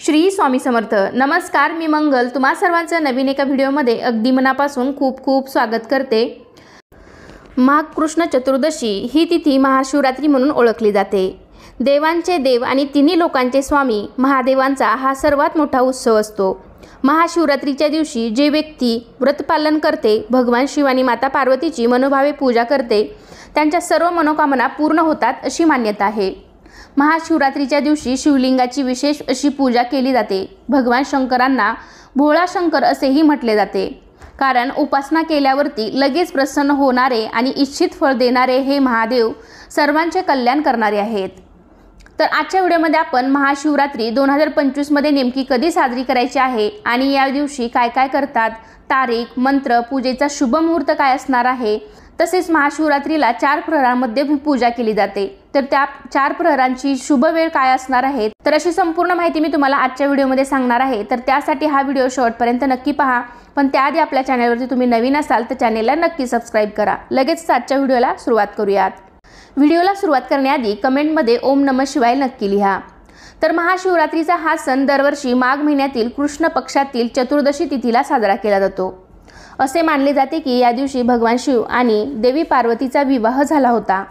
श्री स्वामी समर्थ। नमस्कार, मी मंगल तुम्हा सर्वांचं नवीन एका व्हिडिओमध्ये अगदी मनापासून खूप खूप स्वागत करते। माघ कृष्ण चतुर्दशी ही तिथी महाशिवरात्री म्हणून ओळखली जाते। देवांचे देव आणि तिन्ही लोकांचे स्वामी महादेवांचा हा सर्वात मोठा उत्सव असतो। महाशिवरात्रीच्या दिवशी जे व्यक्ती व्रतपालन करते, भगवान शिव आणि माता पार्वतीची मनोभावे पूजा करते, त्यांच्या सर्व मनोकामना पूर्ण होतात अशी मान्यता आहे। महाशिवरात्रीच्या दिवशी शिवलिंगाची विशेष अशी पूजा केली जाते। भगवान शंकरांना भोळा शंकर असेही म्हटले जाते, कारण उपासना केल्यावरती लगेच प्रसन्न होणारे आणि इच्छित फळ देणारे हे महादेव सर्वांचे कल्याण करणारे आहेत। तर आजच्या व्हिडिओमध्ये आपण महाशिवरात्री 2025 मध्ये नेमकी कधी साजरी करायची आहे आणि या दिवशी काय काय करतात, तारीख, मंत्र, पूजेचा शुभ मुहूर्त काय असणार आहे, तसेच महाशिवरात्रीला 4 प्रहरांमध्ये पूजा केली जाते, तर त्या 4 प्रहरांची शुभ वेळ काय असणार आहे, तर अशी संपूर्ण माहिती मी तुम्हाला आजच्या व्हिडिओमध्ये सांगणार आहे। तर त्यासाठी हा व्हिडिओ शेवटपर्यंत नक्की पहा। पण त्याआधी आपल्या चॅनलवरती तुम्ही नवीन असाल तर चॅनलला नक्की सबस्क्राइब करा। लगेच आजच्या व्हिडिओला सुरुवात करूयात। व्हिडिओला सुरुवात करण्याआधी कमेंटमध्ये ओम नमः शिवाय नक्की लिहा। तर महाशिवरात्रीचा हा सण दरवर्षी माघ महिन्यातील कृष्ण पक्षातील चतुर्दशी तिथीला साजरा केला जातो। असे मानले जाते की या दिवशी भगवान शिव आणि देवी पार्वतीचा विवाह झाला होता।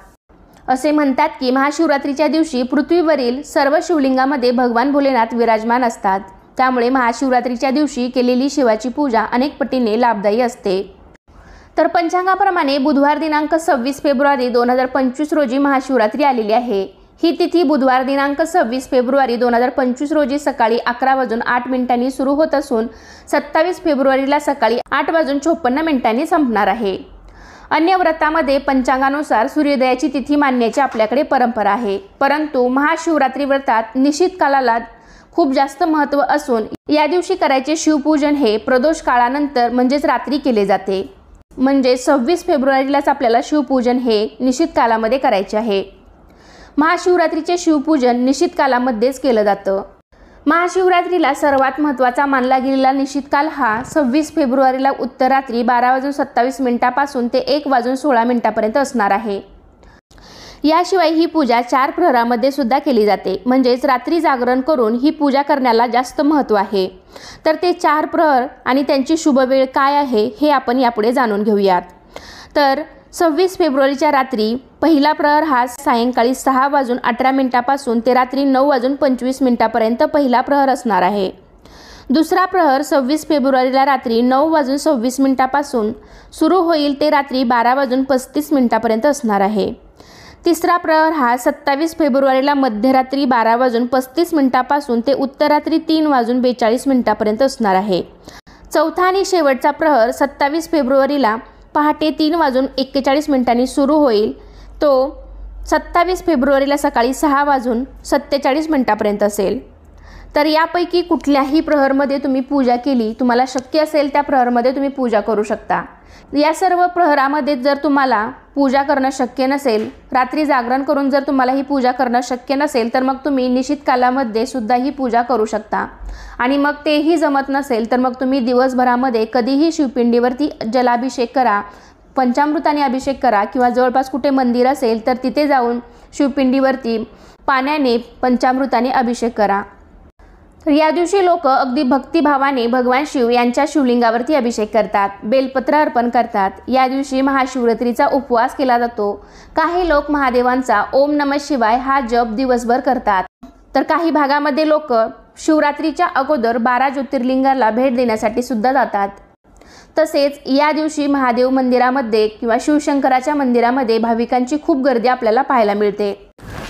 असे म्हणतात की महाशिवरात्रीच्या दिवशी पृथ्वीवरील सर्व शिवलिंगामध्ये भगवान भोलेनाथ विराजमान असतात, त्यामुळे महाशिवरात्रीच्या दिवशी केलेली शिवाची पूजा अनेक पटीने लाभदायी असते। तर पंचांगाप्रमाणे बुधवार दिनांक 26 फेब्रुवारी 2025 रोजी महाशिवरात्री आलेली आहे। ही तिथी बुधवार दिनांक 26 फेब्रुवारी 2025 रोजी सकाळी 11:08 सुरू होत असून 27 फेब्रुवारीला सकाळी 8:54 संपणार आहे। अन्य व्रतामध्ये पंचांगानुसार सूर्योदयाची तिथी मानण्याची आपल्याकडे परंपरा आहे, परंतु महाशिवरात्री व्रतात निश्चित कालाला खूप जास्त महत्त्व असून या दिवशी करायचे शिवपूजन हे प्रदोष काळानंतर म्हणजेच रात्री केले जाते। म्हणजे 26 फेब्रुवारीलाच आपल्याला शिवपूजन हे निश्चित कालामध्ये करायचे आहे। महाशिवरात्रीचे शिवपूजन निश्चित कालामध्येच केलं जातं। महाशिवरात्रीला सर्वात महत्त्वाचा मानला गेलेला निश्चित काल हा 26 फेब्रुवारीला उत्तरात्री 12:27 पासून ते 1:16 पर्यंत असणार आहे। याशिवाय ही पूजा 4 प्रहरामध्ये सुद्धा केली जाते, म्हणजेच रात्री जागरण करून ही पूजा करण्याला जास्त महत्त्व आहे। तर ते 4 प्रहर आणि त्यांची शुभ वेळ काय आहे हे आपण यापुढे जाणून घेऊयात। तर 26 फेब्रुवारीच्या रात्री पहिला प्रहर हा सायंकाळी 6:18 पासून ते रात्री 9:25 पर्यंत पहिला प्रहर असणार आहे। दुसरा प्रहर 26 फेब्रुवारीला रात्री 9:26 पासून सुरू होईल ते रात्री 12:35 पर्यंत असणार आहे। तिसरा प्रहर हा 27 फेब्रुवारीला मध्यरात्री 12:35 पासून ते उत्तरात्री 3:42 पर्यंत असणार आहे। चौथा आणि शेवटचा प्रहर 27 फेब्रुवारीला पहाटे 3:41 सुरू होईल, तो 27 फेब्रुवारीला सकाळी 6:47 पर्यंत असेल। तर यापैकी कुठल्याही प्रहरमध्ये तुम्ही पूजा केली, तुम्हाला शक्य असेल त्या प्रहरमध्ये तुम्ही पूजा करू शकता। या सर्व प्रहरामध्ये जर तुम्हाला पूजा करणं शक्य नसेल, रात्री जागरण करून जर तुम्हाला ही पूजा करणं शक्य नसेल, तर मग तुम्ही निश्चित कालामध्ये सुद्धा ही पूजा करू शकता। आणि मग तेही जमत नसेल तर मग तुम्ही दिवसभरामध्ये कधीही शिवपिंडीवरती जलाभिषेक करा, पंचामृताने अभिषेक करा, किंवा जवळपास कुठे मंदिर असेल तर तिथे जाऊन शिवपिंडीवरती पाण्याने पंचामृताने अभिषेक करा। तर या दिवशी लोक अगदी भक्तिभावाने भगवान शिव यांच्या शिवलिंगावरती अभिषेक करतात, बेलपत्र अर्पण करतात। या दिवशी महाशिवरात्रीचा उपवास केला जातो। काही लोक महादेवांचा ओम नमः शिवाय हा जप दिवसभर करतात। तर काही भागामध्ये लोक शिवरात्रीच्या अगोदर 12 ज्योतिर्लिंगाला भेट देण्यासाठी सुद्धा जातात। तसेच या दिवशी महादेव मंदिरामध्ये किंवा शिवशंकराच्या मंदिरामध्ये भाविकांची खूप गर्दी आपल्याला पाहायला मिळते।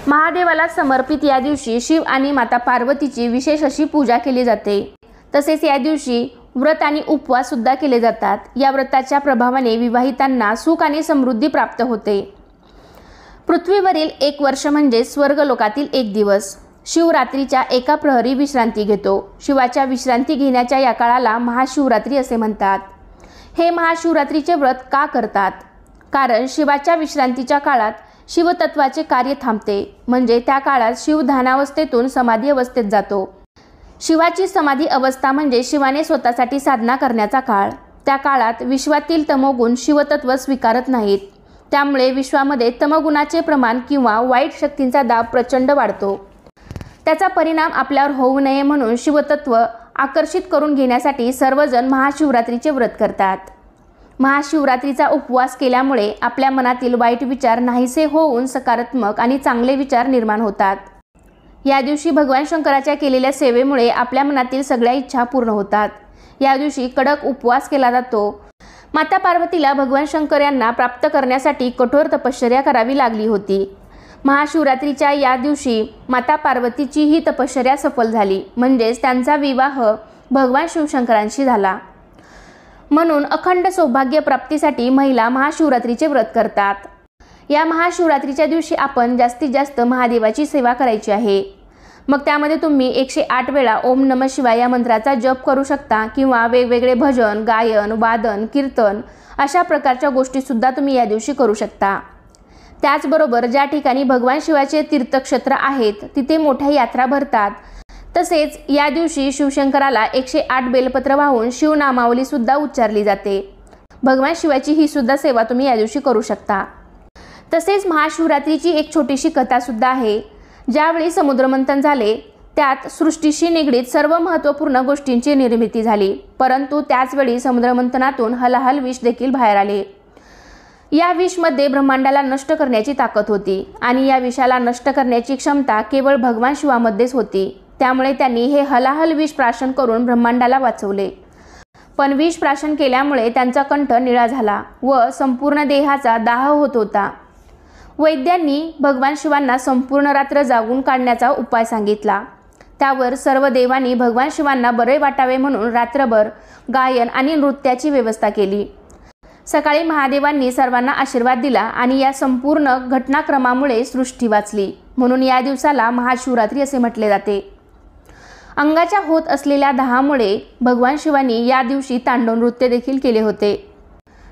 महादेवाला समर्पित या दिवशी शिव आणि माता पार्वतीची विशेष अशी पूजा केली जाते। तसेच या दिवशी व्रत आणि उपवास सुद्धा केले जातात। या व्रताच्या प्रभावाने विवाहितांना सुख आणि समृद्धी प्राप्त होते। पृथ्वीवरील 1 वर्ष म्हणजे स्वर्गलोकातील 1 दिवस। शिवरात्रीच्या एका प्रहरी विश्रांती घेतो। शिवाच्या विश्रांती घेण्याच्या या काळाला महाशिवरात्री असे म्हणतात। हे महाशिवरात्रीचे व्रत का करतात? कारण शिवाच्या विश्रांतीच्या काळात शिवतत्वाचे कार्य थांबते, म्हणजे त्या काळात शिव ध्यानावस्थेतून समाधी अवस्थेत जातो। शिवाची समाधी अवस्था म्हणजे शिवाने स्वतःसाठी साधना करण्याचा काळ। त्या काळात विश्वातील तमोगुण शिवतत्व स्वीकारत नाहीत, त्यामुळे विश्वामध्ये तमगुणाचे प्रमाण किंवा वाईट शक्तींचा दाब प्रचंड वाढतो। त्याचा परिणाम आपल्यावर होऊ नये म्हणून शिवतत्व आकर्षित करून घेण्यासाठी सर्वजण महाशिवरात्रीचे व्रत करतात. महाशिवरात्रीचा उपवास केल्यामुळे आपल्या मनातील वाईट विचार नाहीसे होऊन सकारात्मक आणि चांगले विचार निर्माण होतात. या दिवशी भगवान शंकराच्या केलेल्या सेवेमुळे आपल्या मनातील सगळ्या इच्छा पूर्ण होतात. या दिवशी कडक उपवास केला जातो. माता पार्वतीला भगवान शंकर यांना प्राप्त करण्यासाठी कठोर तपश्चर्या करावी लागली होती. महाशिवरात्रीच्या या दिवशी माता पार्वतीची ही तपश्चर्या सफल झाली, म्हणजेच त्यांचा विवाह भगवान शिवशंकरांशी झाला. म्हणून अखंड सौभाग्य प्राप्तीसाठी महिला महाशिवरात्रीचे व्रत करतात. या महाशिवरात्रीच्या दिवशी आपण जास्तीत जास्त महादेवाची सेवा करायची आहे. मग त्यामध्ये तुम्ही 108 वेळा ओम नमः शिवाय या मंत्राचा जप करू शकता किंवा वेगवेगळे भजन, गायन, वादन, कीर्तन अशा प्रकारच्या गोष्टीसुद्धा तुम्ही या दिवशी करू शकता. त्याचबरोबर ज्या ठिकाणी भगवान शिवाचे तीर्थक्षेत्र आहेत तिथे मोठ्या यात्रा भरतात. तसेच या दिवशी शिवशंकराला 108 बेलपत्र वाहून शिवनामावलीसुद्धा उच्चारली जाते. भगवान शिवाची ही सुद्धा सेवा तुम्ही या दिवशी करू शकता. तसेच महाशिवरात्रीची एक छोटीशी कथासुद्धा आहे. ज्यावेळी समुद्रमंथन झाले त्यात सृष्टीशी निगडीत सर्व महत्त्वपूर्ण गोष्टींची निर्मिती झाली, परंतु त्याचवेळी समुद्रमंथनातून हलाहल विष देखील बाहेर आले. या विषमध्ये ब्रह्मांडाला नष्ट करण्याची ताकद होती आणि या विषाला नष्ट करण्याची क्षमता केवळ भगवान शिवामध्येच होती. त्यामुळे त्यांनी हे हलाहल विष प्राशन करून ब्रह्मांडाला वाचवले. पण विष प्राशन केल्यामुळे त्यांचा कंठ निळा झाला व संपूर्ण देहाचा दाह होत होता. वैद्यांनी भगवान शिवांना संपूर्ण रात्र जागून काढण्याचा उपाय सांगितला. त्यावर सर्व देवांनी भगवान शिवांना बरे वाटावे म्हणून रात्रभर गायन आणि नृत्याची व्यवस्था केली. सकाळी महादेवांनी सर्वांना आशीर्वाद दिला आणि या संपूर्ण घटनाक्रमामुळे सृष्टी वाचली. म्हणून या दिवसाला महाशिवरात्री असे म्हटले जाते. अंगाच्या होत असलेल्या दाहामुळे भगवान शिवांनी या दिवशी तांडव नृत्य देखील केले होते.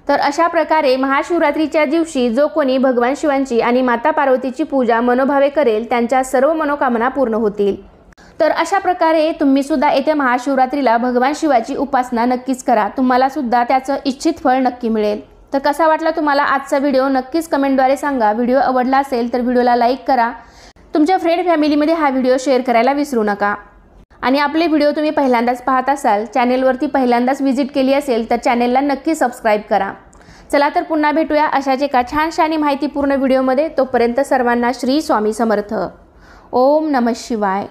तर अशा प्रकारे महाशिवरात्रीच्या दिवशी जो कोणी भगवान शिवांची आणि माता पार्वतीची पूजा मनोभावे करेल त्यांच्या सर्व मनोकामना पूर्ण होतील. तर अशा प्रकारे तुम्ही सुद्धा येत्या महाशिवरात्रीला भगवान शिवाची उपासना नक्कीच करा. तुम्हाला सुद्धा त्याचं इच्छित फळ नक्की मिळेल. तर कसा वाटला तुम्हाला आजचा व्हिडिओ नक्कीच कमेंटद्वारे सांगा. व्हिडिओ आवडला असेल तर व्हिडिओला लाईक करा. तुमच्या फ्रेंड फॅमिलीमध्ये हा व्हिडिओ शेअर करायला विसरू नका. आणि आपले व्हिडिओ तुम्ही पहिल्यांदाच पाहत असाल, चॅनेलवरती पहिल्यांदाच व्हिजिट केली असेल तर चॅनेलला नक्की सबस्क्राईब करा. चला तर पुन्हा भेटूया अशाच एका छानशा आणि माहितीपूर्ण व्हिडिओमध्ये. तोपर्यंत सर्वांना श्री स्वामी समर्थ. ओम नमः शिवाय.